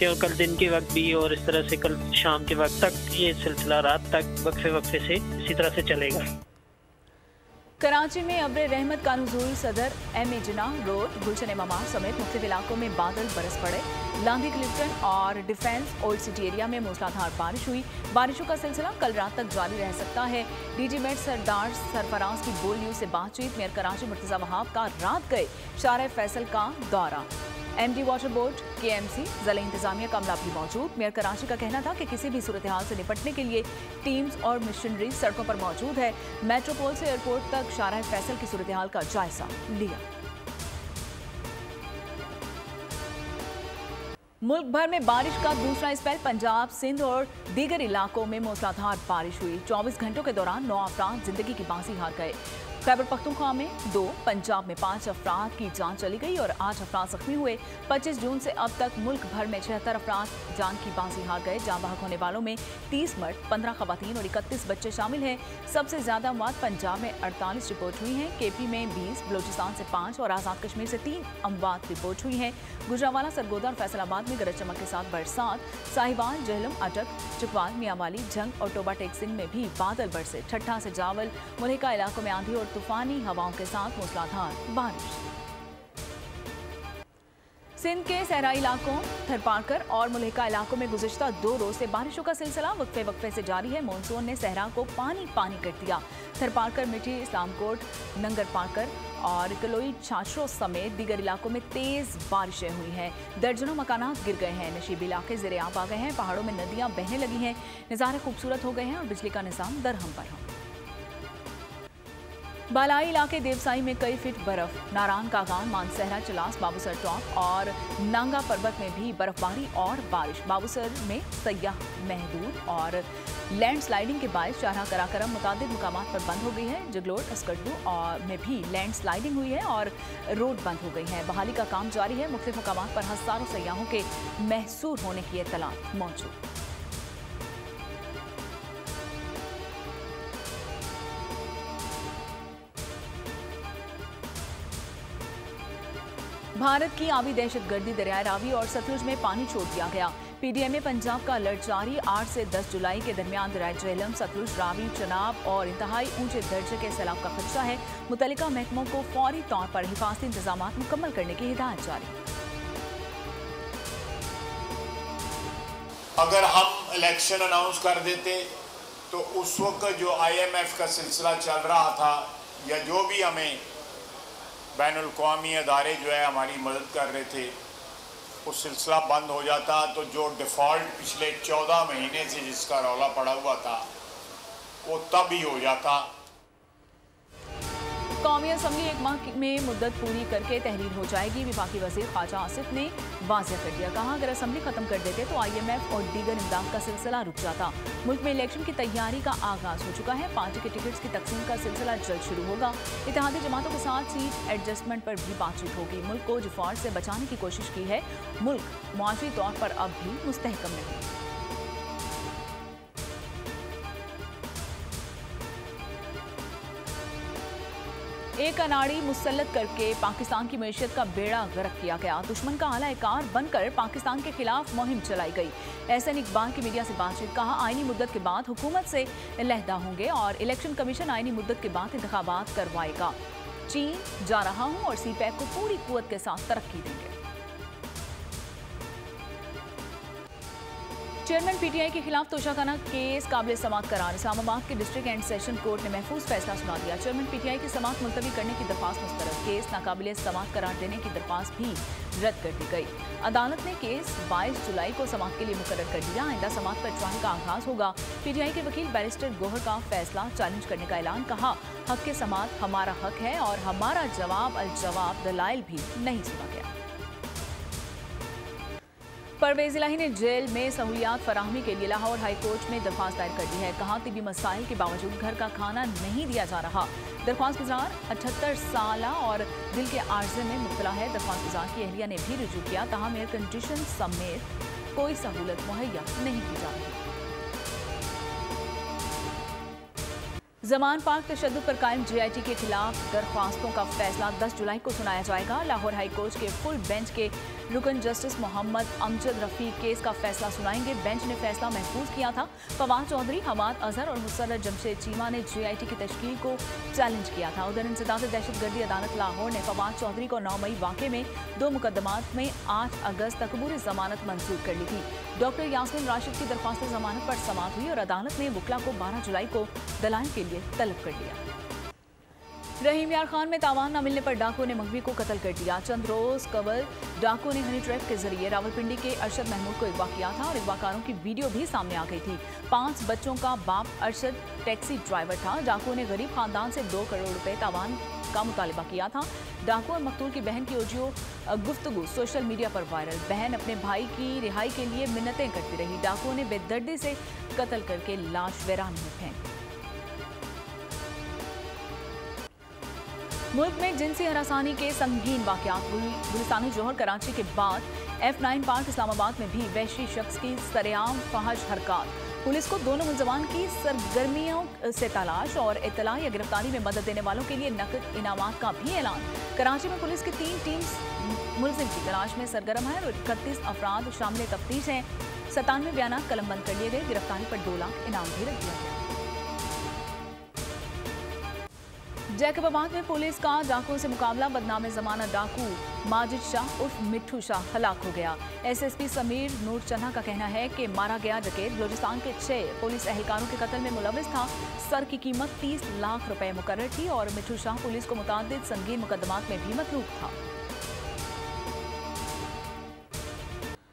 सकते हैं, और कल दिन के वक्त भी और इस तरह से कल शाम के वक्त तक ये सिलसिला रात तक वक्फे वक्फे से इसी तरह से चलेगा। कराची में अब्र रहमत का नुज़ूल सदर एम ए जिन्ना रोड, गुलशन ममार समेत मुख्तलिफ इलाकों में बादल बरस पड़े। लांधी क्लिफ्टन और डिफेंस ओल्ड सिटी एरिया में मूसलाधार बारिश हुई। बारिशों का सिलसिला कल रात तक जारी रह सकता है। डीजी मेट सरदार सरफराज की बोल न्यूज से बातचीत। मेयर कराची मुर्तज़ा वहाब का रात गए शारह फैसल का दौरा। MD वाटर बोर्ड, KMC, ज़िला इंतजामिया का अमला भी मौजूद। मेयर कराची का कहना था कि किसी भी सूरत हाल से निपटने के लिए टीम्स और मशीनरी सड़कों पर मौजूद है। मेट्रोपोल से एयरपोर्ट तक शारह फैसल की सूरत हाल का जायजा लिया। मुल्क भर में बारिश का दूसरा स्पेल। पंजाब, सिंध और दीगर इलाकों में मूसलाधार बारिश हुई। 24 घंटों के दौरान 9 अफराद जिंदगी की बाजी हार गए। खैबर पख्तूनख्वा में 2, पंजाब में 5 अफराद की जान चली गई और 8 अफराद जख्मी हुए। 25 जून से अब तक मुल्क भर में 76 अफराद जान की बाजी हार गए। जान बहक होने वालों में 30 मर्द, 15 खवातीन और 31 बच्चे शामिल हैं। सबसे ज्यादा मौत पंजाब में 48 रिपोर्ट हुई हैं, KP में 20, बलोचिस्तान से 5 और आज़ाद कश्मीर से 3 अमवात रिपोर्ट हुई हैं। गुजरावाला, सरगोदा और फैसलाबाद में गरज चमक के साथ बरसात। साहिवाल, जहलम, अटक, चकवाल, मियांवाली, जंग और टोबा टेक्सिंग में भी बादल बरसे। ठट्ठा से जावल, मुल्हिका इलाकों में आंधी और तूफानी हवाओं के साथ मूसलाधार बारिश। सिंध के सहराई इलाकों, थरपारकर और मुल्हिका इलाकों में गुज़िश्ता 2 रोज से बारिशों का सिलसिला वक्फे वक्फे से जारी है। मानसून ने सहरा को पानी पानी कर दिया। थरपारकर, मिठी, इस्लामकोट, नंगर पारकर और कलोई, छाछरों समेत दीगर इलाकों में तेज बारिशें हुई हैं। दर्जनों मकानात गिर गए हैं। नशीबी इलाके ज़ेर-ए-आब आ गए हैं। पहाड़ों में नदियां बहने लगी हैं। नज़ारे खूबसूरत हो गए हैं और बिजली का निज़ाम दरहम पर है। बालाई इलाके देवसाई में कई फीट बर्फ। नारायण कागान, मानसहरा, चलास, बाबूसर टॉप और नांगा पर्वत में भी बर्फबारी और बारिश। बाबूसर में सयाह महदूद और लैंडस्लाइडिंग के बायस शाहरा कराकरम मुतादिद मुकामात पर बंद हो गई है। जगलोट, अस्कड्डू और में भी लैंडस्लाइडिंग हुई है और रोड बंद हो गई है। बहाली का काम जारी है। मुख्तलिफ मुकामात पर हज़ारों सयाहों के महसूर होने की इत्तला मौजूद। भारत की आबी दहशतगर्दी, दरियाए रावी और सतलुज में पानी छोड़ दिया गया। PDM पंजाब का अलर्ट जारी। 8 से 10 जुलाई के दरमियान दरियाए झेलम, सतलुज, रावी, चनाब और इंतहाई ऊंचे दर्जे के सैलाब का खदशा है। मुतल्लिका महकमों को फौरी तौर पर हिफाजती इंतजाम मुकम्मल करने की हिदायत जारी। अगर हम इलेक्शन अनाउंस कर देते तो उस वक्त जो IMF का सिलसिला चल रहा था या जो भी हमें बैनुल-अक़वामी अदारे जो है हमारी मदद कर रहे थे, वो सिलसिला बंद हो जाता। तो जो डिफ़ॉल्ट पिछले 14 महीने से जिसका रौला पड़ा हुआ था वो तब ही हो जाता। कौमी असम्बली 1 माह में मुद्दत पूरी करके तहरीर हो जाएगी। वफाकी वज़ीर ख्वाजा आसिफ ने वाज़ेह कर दिया। कहा, अगर असम्बली खत्म कर देते तो IMF और दीगर इमदाद का सिलसिला रुक जाता। मुल्क में इलेक्शन की तैयारी का आगाज हो चुका है। पार्टी के टिकट्स की तकसीम का सिलसिला जल्द शुरू होगा। इत्तेहादी जमातों के साथ सीट एडजस्टमेंट पर भी बातचीत होगी। मुल्क को डिफॉल्ट से बचाने की कोशिश की है। मुल्क मुआशी तौर पर अब भी मुस्तहकम नहीं। एक अनाड़ी मुसल्लत करके पाकिस्तान की मईशत का बेड़ा गर्क किया गया। दुश्मन का आला-ए-कार बनकर पाकिस्तान के खिलाफ मुहिम चलाई गई। एहसन इकबाल की मीडिया से बातचीत। कहा, आईनी मुद्दत के बाद हुकूमत से अलहदा होंगे और इलेक्शन कमीशन आईनी मुद्दत के बाद इंतखाबात करवाएगा। चीन जा रहा हूं और CPEC को पूरी कुव्वत के साथ तरक्की देंगे। चेयरमैन PTI के खिलाफ तोशाखाना केस काबिल समाअत करार। इस्लामाबाद के डिस्ट्रिक्ट एंड सेशन कोर्ट ने महफूज फैसला सुना दिया। चेयरमैन PTI की समाअत मुलतवी करने की दरख्वास्त मुस्तरद। केस नाकाबिल समाअत करार देने की दरख्वास्त भी रद्द कर दी गई। अदालत ने केस 22 जुलाई को समाअत के लिए मुकर्रर कर दिया। आइंदा समाअत पर ट्रायल का आगाज होगा। PTI के वकील बैरिस्टर गोहर का फैसला चैलेंज करने का ऐलान। कहा, हक के समाअत हमारा हक है और हमारा जवाब अल-जवाब दलाइल भी नहीं सुना गया। परवेज इलाही ने जेल में सहूलियात फराहमी के लिए लाहौर हाई कोर्ट में दरख्वास्त दायर कर दी है। कहा, तिबी मसाइल के बावजूद घर का खाना नहीं दिया जा रहा। दरख्वास्त गुजार 78 साल और दिल के आर्जे में मुब्तला है। दरख्वास्त गुजार की अहलिया ने भी रुजू किया। तमाम एयर कंडीशन समेत कोई सहूलत मुहैया नहीं की जा रही। ज़मान पाक तशद्दुद पर कायम JIT के खिलाफ दरख्वास्तों का फैसला 10 जुलाई को सुनाया जाएगा। लाहौर हाई कोर्ट के फुल बेंच के रुकन जस्टिस मोहम्मद अमजद रफीक केस का फैसला सुनाएंगे। बेंच ने फैसला महफूज किया था। फवाद चौधरी, हमाद अजहर और मुसर्रत जमशेद चीमा ने JIT की तश्कील को चैलेंज किया था। उधर इंसदाद दहशतगर्दी अदालत लाहौर ने फवाद चौधरी को 9 मई वाक़े में 2 मुकदमात में 8 अगस्त तक अबूरी जमानत मंजूर कर ली थी। डॉक्टर यास्मीन राशिद की दरख्वास्त जमानत पर समाअत हुई और अदालत ने वकला को 12 जुलाई को दलाइल के लिए तलब कर लिया। रहीम यार खान में तावान न मिलने पर डाकुओं ने मघवी को कत्ल कर दिया। चंद रोज कबल डाकुओं ने हनी ट्रैप के जरिए रावलपिंडी के अरशद महमूद को अगवा किया था और अगवाकारों की वीडियो भी सामने आ गई थी। 5 बच्चों का बाप अरशद टैक्सी ड्राइवर था। डाकुओं ने गरीब खानदान से 2 करोड़ रुपए तावान का मुतालिबा किया था। डाकू और मकतूल की बहन की ऑडियो गुफ्तगू सोशल मीडिया पर वायरल। बहन अपने भाई की रिहाई के लिए मिन्नतें करती रही। डाकुओं ने बेदर्दी से कत्ल करके लाश वीरान में फेंक। मुल्क में जिनसी हरासानी के संगीन वाकयात। गुलिस्तान जौहर कराची के बाद F9 पार्क इस्लामाबाद में भी वहशी शख्स की सरेआम फहश हरकत। पुलिस को दोनों मुलजमान की सरगर्मियों से तलाश और इत्तला या गिरफ्तारी में मदद देने वालों के लिए नकद इनामात का भी ऐलान। कराची में पुलिस की 3 टीम्स मुलजिम की तलाश में सरगर्म है और 31 अफराद शामिल तफ्तीश हैं। 97 बयान कलमबंद कर लिए गए। गिरफ्तारी पर 2 लाख इनाम भी रख दिया गया। जैकबाबाद में पुलिस का डाकुओं से मुकाबला। बदनाम जमाना डाकू माजिद शाह उर्फ मिट्ठू शाह हलाक हो गया। SSP समीर नूर चन्हा का कहना है कि मारा गया डकैत बलूचिस्तान के 6 पुलिस एहलकारों के कत्ल में मुलविस था। सर की कीमत 30 लाख रुपए मुकर्रर थी और मिट्ठू शाह पुलिस को मुतादिद संगीन मुकदमात में भी मतलूब था।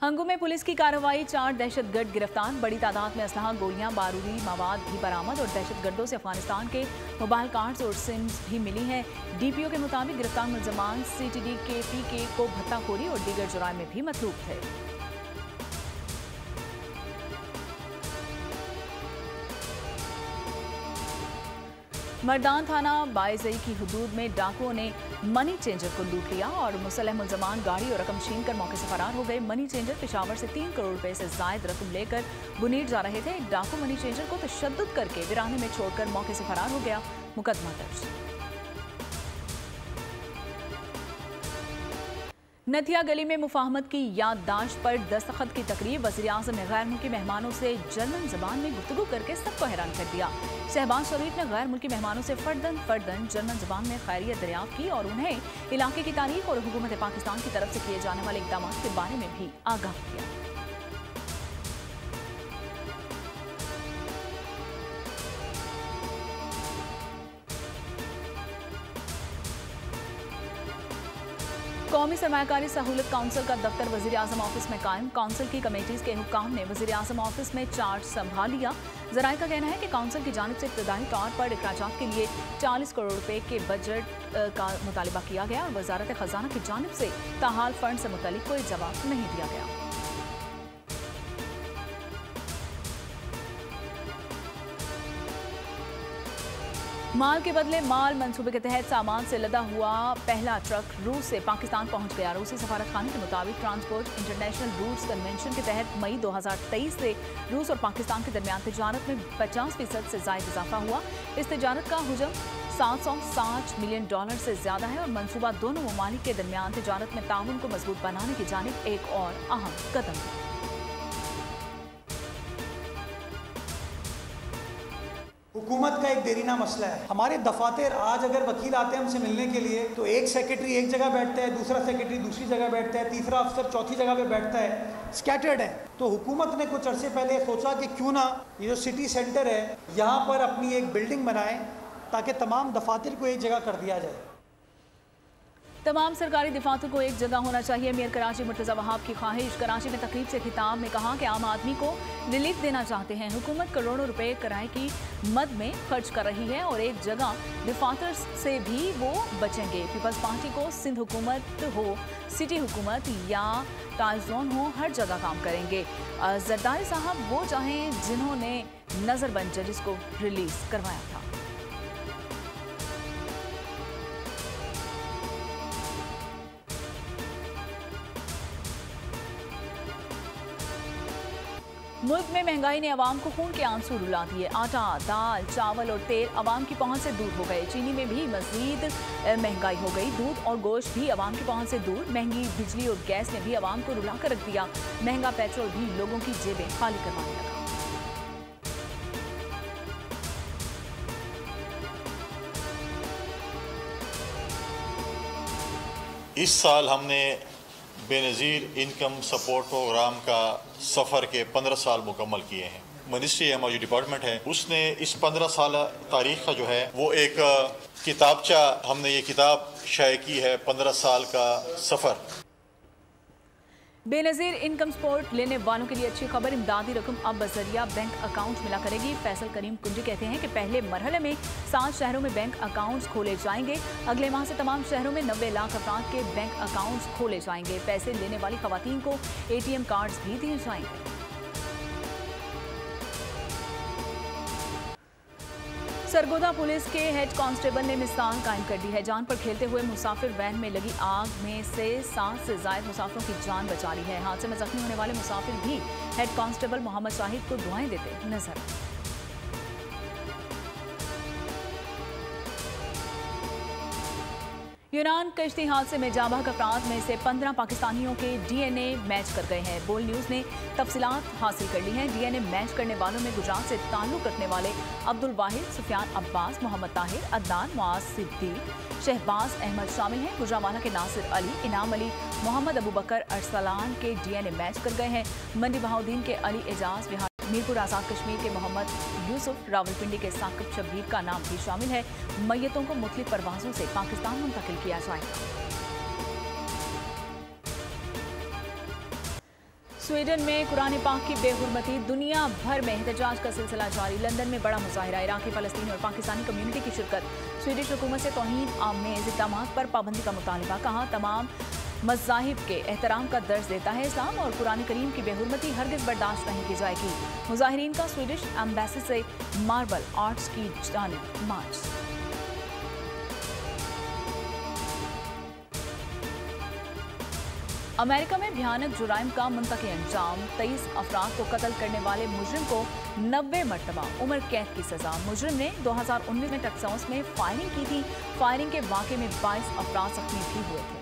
हंगू में पुलिस की कार्रवाई। 4 दहशतगर्द गिरफ्तार। बड़ी तादाद में असलहा, गोलियां, बारूदी मवाद भी बरामद और दहशतगर्दों से अफगानिस्तान के मोबाइल कार्ड्स और सिम्स भी मिली हैं। DPO के मुताबिक गिरफ्तार मुलजमान CTD के PK को भत्ताखोरी और दीगर जुराइम में भी मतलूब थे। मर्दान थाना बाइजई की हुदूद में डाकुओं ने मनी चेंजर को लूट लिया और मुसल्लह मुलजमान गाड़ी और रकम छीन कर मौके से फरार हो गए। मनी चेंजर पेशावर से 3 करोड़ रुपए से जायद रकम लेकर बुनीर जा रहे थे। डाकू मनी चेंजर को तशद्दुद करके वीराने में छोड़कर मौके से फरार हो गया। मुकदमा दर्ज। नथिया गली में मुफाहमत की याददाश्त पर दस्तखत की तकरीब। वज़ीर-ए-आज़म ने गैर मुल्की मेहमानों से जर्मन ज़बान में गुफ्तगू करके सबको हैरान कर दिया। शहबाज शरीफ ने गैर मुल्की मेहमानों से फर्दन जर्मन ज़बान में खैरियत दरियाफ्त की और उन्हें इलाके की तारीख और हुकूमत पाकिस्तान की तरफ से किए जाने वाले इक़दाम के बारे में भी आगाह किया। कौमी सरमायाकारी सहूलत काउंसिल का दफ्तर वज़ीर-ए-आज़म ऑफिस में कायम। काउंसिल की कमेटीज़ के हुक्काम ने वज़ीर-ए-आज़म ऑफिस में चार्ज संभाल लिया। ज़राए का कहना है कि काउंसिल की जानिब से इब्तदाई तौर पर इखराजात के लिए 40 करोड़ रुपए के बजट का मुतालिबा किया गया और वज़ारत ख़जाना की जानिब से ताहाल फंड से मुतालिक कोई जवाब नहीं दिया गया। माल के बदले माल मंसूबे के तहत सामान से लदा हुआ पहला ट्रक रूस से पाकिस्तान पहुंच गया। रूसी सफारत खाने के मुताबिक ट्रांसपोर्ट इंटरनेशनल रूट्स कन्वेंशन के तहत मई 2023 से रूस और पाकिस्तान के दरमियान तिजारत में 50% से ज़ायद इजाफा हुआ। इस तिजारत का हजम $760 मिलियन से ज़्यादा है और मंसूबा दोनों ममालिक के दरमियान तिजारत में ताउन को मजबूत बनाने की जानिब एक और अहम कदम है। हुकूमत का एक देरीना मसला है। हमारे दफातर आज अगर वकील आते हैं हमसे मिलने के लिए तो एक सेक्रेटरी एक जगह बैठता है, दूसरा सेक्रेटरी दूसरी जगह बैठता है, तीसरा अफसर चौथी जगह पे बैठता है, स्कैटर्ड है। तो हुकूमत ने कुछ अरसे पहले सोचा कि क्यों ना ये जो सिटी सेंटर है यहाँ पर अपनी एक बिल्डिंग बनाएं ताकि तमाम दफातर को एक जगह कर दिया जाए। तमाम सरकारी दफातर को एक जगह होना चाहिए। मेयर कराची मुर्तज़ा वहाब की ख्वाहिश। कराची में तकरीब से खिताब में कहा कि आम आदमी को रिलीफ देना चाहते हैं। हुकूमत करोड़ों रुपए किराए की मद में खर्च कर रही है और एक जगह दफातर से भी वो बचेंगे। पीपल्स पार्टी को सिंध हुकूमत हो, सिटी हुकूमत या टाइजोन हो, हर जगह काम करेंगे। जरदारी साहब वो चाहें जिन्होंने नजरबंद जजिस को रिलीज करवाया था। मुल्क में महंगाई ने अवाम को खून के आंसू रुला दिए। आटा, दाल, चावल और तेल अवाम की पहुंच से दूर हो गए। चीनी में भी मजीद महंगाई हो गई। दूध और गोश्त भी अवाम की पहुंच से दूर। महंगी बिजली और गैस ने भी अवाम को रुला कर रख दिया। महंगा पेट्रोल भी लोगों की जेबें खाली करवाने लगा। इस साल हमने बेनज़ीर इनकम सपोर्ट प्रोग्राम का सफ़र के 15 साल मुकम्मल किए हैं। मिनिस्ट्री है, हमारी डिपार्टमेंट है, उसने इस 15 साल तारीख़ का जो है वो एक किताबचा, हमने ये किताब शाये की है, 15 साल का सफ़र। बेनज़ीर इनकम सपोर्ट लेने वालों के लिए अच्छी खबर, इमदादी रकम अब बजरिया बैंक अकाउंट मिला करेगी। फैसल करीम कुंजी कहते हैं कि पहले मरहले में 7 शहरों में बैंक अकाउंट्स खोले जाएंगे। अगले माह से तमाम शहरों में 90 लाख अफराद के बैंक अकाउंट्स खोले जाएंगे। पैसे लेने वाली खवातीन को ATM कार्ड्स भी दिए जाएंगे। सरगोदा पुलिस के हेड कांस्टेबल ने मिसाल कायम कर दी है। जान पर खेलते हुए मुसाफिर वैन में लगी आग में से 7 से ज्यादा मुसाफिरों की जान बचा ली है। हादसे में जख्मी होने वाले मुसाफिर भी हेड कांस्टेबल मोहम्मद शाहिद को दुआएं देते नजर आए। यूनान कश्ती हादसे में जाबाक अफराद में से 15 पाकिस्तानियों के DNA मैच कर गए हैं। बोल न्यूज़ ने तफसीलात हासिल कर ली हैं। DNA मैच करने वालों में गुजरात से ताल्लुक रखने वाले अब्दुल वाहिद, सुफियान अब्बास, मोहम्मद ताहिर, अदनान, मुआज सिद्दीक, शहबाज अहमद शामिल हैं। गुजरावाला के नासिर अली, इनाम अली, मोहम्मद अबू बकर अरसलान के DNA मैच कर गए हैं। मंडी बहाउद्दीन के अली एजाज, बिहार मीरपुर आज़ाद कश्मीर के मोहम्मद यूसुफ, रावलपिंडी के साकिब शब्बीर का नाम भी शामिल है। मैयतों को मुख्तलिफ परवाज़ों से पाकिस्तान मुंतकिल किया जाएगा। स्वीडन में कुरान पाक की बेहुरमती, दुनिया भर में एहतजाज का सिलसिला जारी। लंदन में बड़ा मुजाहिरा, इराकी, फलस्तीनी और पाकिस्तानी कम्युनिटी की शिरकत। स्वीडिश हुकूमत से तौहीन आमेज इक़दामात पर पाबंदी का मुतालबा। कहा तमाम मज़ाहिब के एहतराम का दर्ज देता है इस्लाम और कुरान करीम की बेहुरमती हरगिज़ बर्दाश्त नहीं की जाएगी। मुजाहिरीन का स्वीडिश एम्बेसी से मार्बल आर्ट्स की जानिब मार्च। अमेरिका में भयानक जुराइम का मुंतकी अंजाम। 23 अफराद को कत्ल करने वाले मुजरिम को 90 मरतबा उम्र कैद की सजा। मुजरिम ने 2019 में टेक्सास में फायरिंग की थी। फायरिंग के वाक़े में 22 अफराद जख्मी भी हुए थे।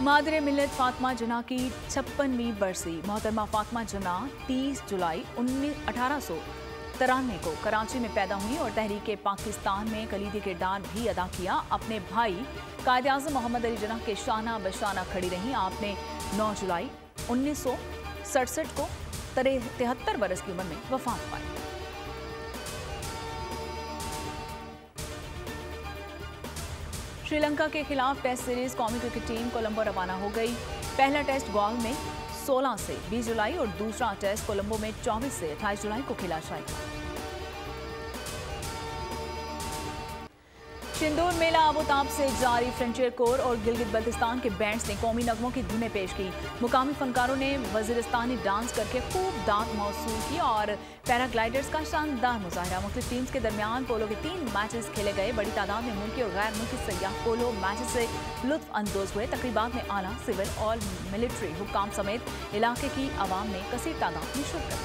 मादरे मिल्लत फातिमा जना की 56वीं बरसी। मोहतरमा फातिमा जना 30 जुलाई 1893 को कराची में पैदा हुई और तहरीक पाकिस्तान में कलीदी किरदार भी अदा किया। अपने भाई कायद आज़म मोहम्मद अली जना के शाना बशाना खड़ी रही। आपने 9 जुलाई 1967 को 73 बरस की उम्र में वफात पाई। श्रीलंका के खिलाफ टेस्ट सीरीज कौमी क्रिकेट टीम कोलंबो रवाना हो गई। पहला टेस्ट गॉल में 16 से 20 जुलाई और दूसरा टेस्ट कोलंबो में 24 से 28 जुलाई को खेला जाएगा। शिंदूर मेला आबोताब से जारी। फ्रंटियर कोर और गिलगित बल्तिस्तान के बैंड्स ने कौमी नगमों की धुनें पेश की। मुकामी फनकारों ने वजीरिस्तानी डांस करके खूब दाद मौसूल की और पैराग्लाइडर्स का शानदार मुजाहिरा। मुख्तलिफ टीम्स के दरमियान पोलो के 3 मैचेस खेले गए। बड़ी तादाद में मुल्की और गैर मुल्की सयाह पोलो मैचेस से लुत्फ अंदोज हुए। तकरीबात में आला, सिविल और मिलिट्री हुक्काम समेत इलाके की आवाम ने कसीर तादाद में शिरकत की।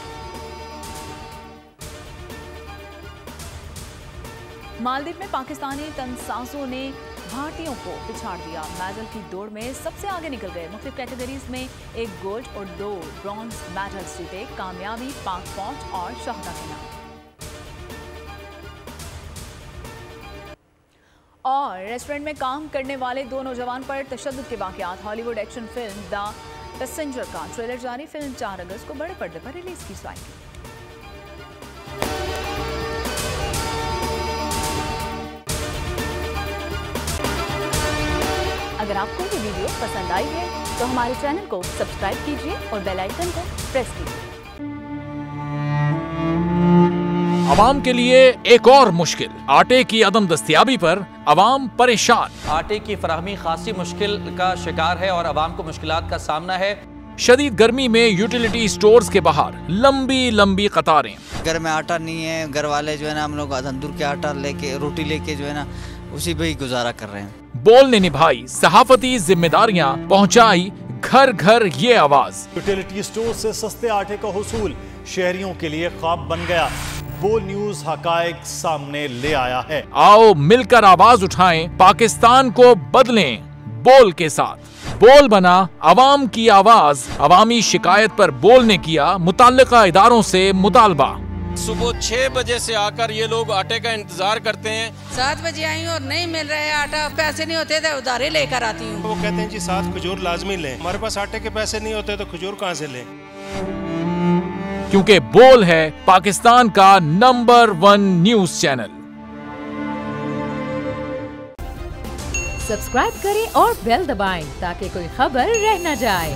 मालदीव में पाकिस्तानी तनसाजों ने भारतीयों को पिछाड़ दिया। मेडल की दौड़ में सबसे आगे निकल गए। मुख्तलिफ कैटेगरीज में 1 गोल्ड और 2 ब्रॉन्ज मेडल्स जीते। कामयाबी पाक फौज और शहदा के नाम। और रेस्टोरेंट में काम करने वाले 2 नौजवान पर तशद्दुद के वाक़यात। Hollywood action film The Passenger का ट्रेलर जारी। फिल्म 4 अगस्त को बड़े पर्दे पर रिलीज की जाएगी। अगर आपको ये वीडियो पसंद आई है तो हमारे चैनल को सब्सक्राइब कीजिए और बेल आइकन को प्रेस कीजिए। आवाम के लिए एक और मुश्किल, आटे की अदम दस्तयाबी पर आवाम परेशान। आटे की फराहमी खासी मुश्किल का शिकार है और आवाम को मुश्किलात का सामना है। शदीद गर्मी में यूटिलिटी स्टोर्स के बाहर लंबी लंबी कतारें। घर में आटा नहीं है, घर वाले जो है ना हम लोग तंदूर के आटा लेके रोटी लेके जो है ना उसी पे ही गुजारा कर रहे हैं। बोल ने निभाई सहाफती जिम्मेदारियां, पहुंचाई घर घर ये आवाज। यूटिलिटी स्टोर से सस्ते आटे का हुसूल शहरियों के लिए ख्वाब बन गया। बोल न्यूज हकायक सामने ले आया है। आओ मिलकर आवाज उठाएं, पाकिस्तान को बदलें बोल के साथ। बोल बना अवाम की आवाज। अवामी शिकायत पर बोल ने किया मुताल्लिका इदारों से मुतालबा। सुबह 6 बजे से आकर ये लोग आटे का इंतजार करते हैं। 7 बजे आई और नहीं मिल रहा है आटा, पैसे नहीं होते थे उधारे लेकर आती हूँ। वो कहते हैं जी 7 खजूर लाजमी लें। हमारे पास आटे के पैसे नहीं होते तो खजूर कहाँ से लें? क्योंकि बोल है पाकिस्तान का नंबर 1 न्यूज चैनल। सब्सक्राइब करें और बेल दबाएं ताकि कोई खबर रह न जाए।